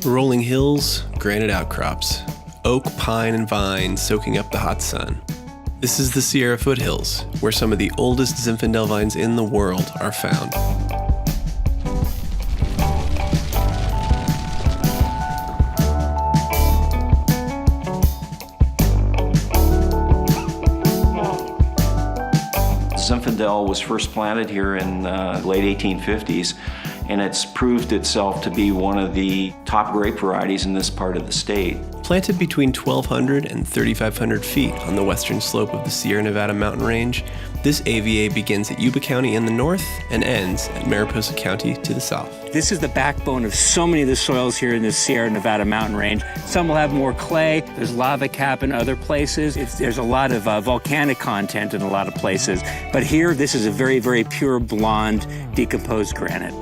Rolling hills, granite outcrops, oak, pine, and vine soaking up the hot sun. This is the Sierra foothills, where some of the oldest Zinfandel vines in the world are found. Zinfandel was first planted here in the late 1850s, and it's proved itself to be one of the top grape varieties in this part of the state. Planted between 1,200 and 3,500 feet on the western slope of the Sierra Nevada mountain range, this AVA begins at Yuba County in the north and ends at Mariposa County to the south. This is the backbone of so many of the soils here in the Sierra Nevada mountain range. Some will have more clay, there's lava cap in other places. There's a lot of volcanic content in a lot of places. But here, this is a very, very pure blonde decomposed granite.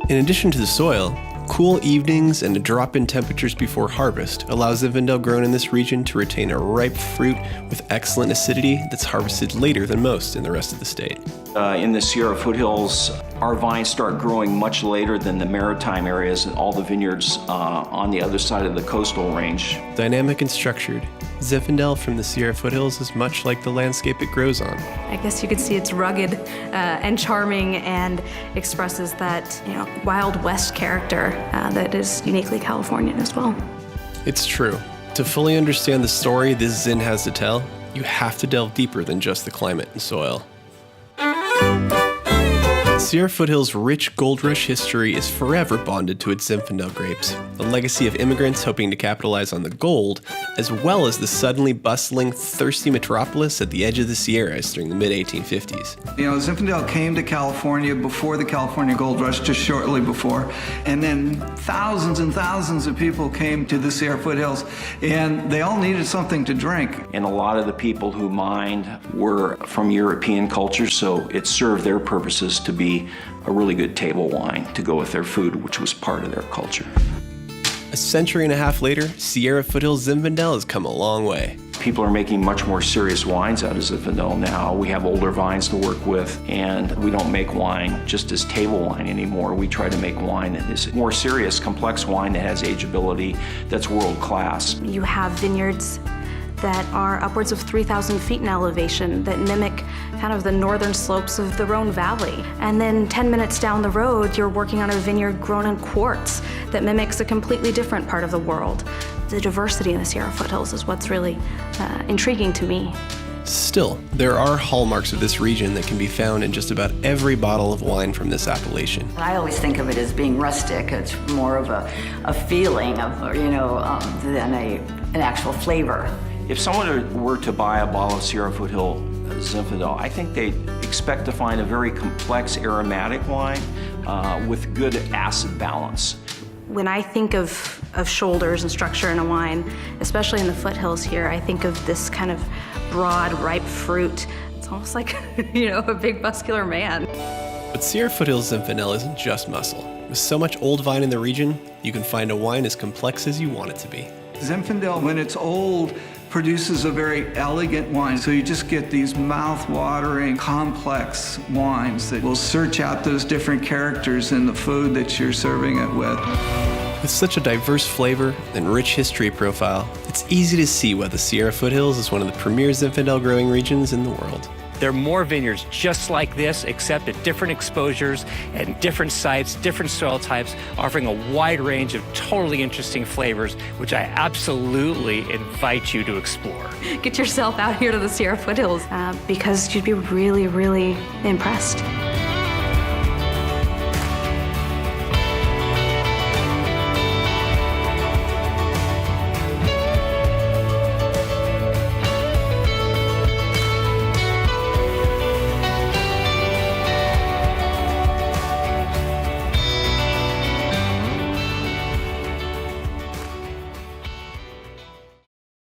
In addition to the soil, cool evenings and a drop in temperatures before harvest allows Zinfandel grown in this region to retain a ripe fruit with excellent acidity that's harvested later than most in the rest of the state. In the Sierra foothills, our vines start growing much later than the maritime areas and all the vineyards on the other side of the coastal range. Dynamic and structured, Zinfandel from the Sierra foothills is much like the landscape it grows on. I guess you could see it's rugged and charming and expresses that, Wild West character that is uniquely Californian as well. It's true. To fully understand the story this Zin has to tell, you have to delve deeper than just the climate and soil. Sierra Foothills' rich gold rush history is forever bonded to its Zinfandel grapes, a legacy of immigrants hoping to capitalize on the gold, as well as the suddenly bustling, thirsty metropolis at the edge of the Sierras during the mid-1850s. Zinfandel came to California before the California Gold Rush, just shortly before, and then thousands and thousands of people came to the Sierra Foothills, and they all needed something to drink. And a lot of the people who mined were from European cultures, so it served their purposes to be a really good table wine to go with their food, which was part of their culture. A century and a half later, Sierra Foothills Zinfandel has come a long way. People are making much more serious wines out of Zinfandel now. We have older vines to work with, and we don't make wine just as table wine anymore. We try to make wine that is more serious, complex wine that has ageability, that's world class. You have vineyards that are upwards of 3,000 feet in elevation that mimic kind of the northern slopes of the Rhone Valley. And then 10 minutes down the road, you're working on a vineyard grown in quartz that mimics a completely different part of the world. The diversity in the Sierra foothills is what's really intriguing to me. Still, there are hallmarks of this region that can be found in just about every bottle of wine from this appellation. I always think of it as being rustic. It's more of a feeling of, than an actual flavor. If someone were to buy a bottle of Sierra Foothill Zinfandel, I think they'd expect to find a very complex aromatic wine with good acid balance. When I think of shoulders and structure in a wine, especially in the foothills here, I think of this kind of broad, ripe fruit. It's almost like, a big muscular man. But Sierra Foothills Zinfandel isn't just muscle. With so much old vine in the region, you can find a wine as complex as you want it to be. Zinfandel, when it's old, produces a very elegant wine. So you just get these mouth-watering, complex wines that will search out those different characters in the food that you're serving it with. With such a diverse flavor and rich history profile, it's easy to see why the Sierra Foothills is one of the premier Zinfandel growing regions in the world. There are more vineyards just like this, except at different exposures and different sites, different soil types, offering a wide range of totally interesting flavors, which I absolutely invite you to explore. Get yourself out here to the Sierra foothills because you'd be really, really impressed.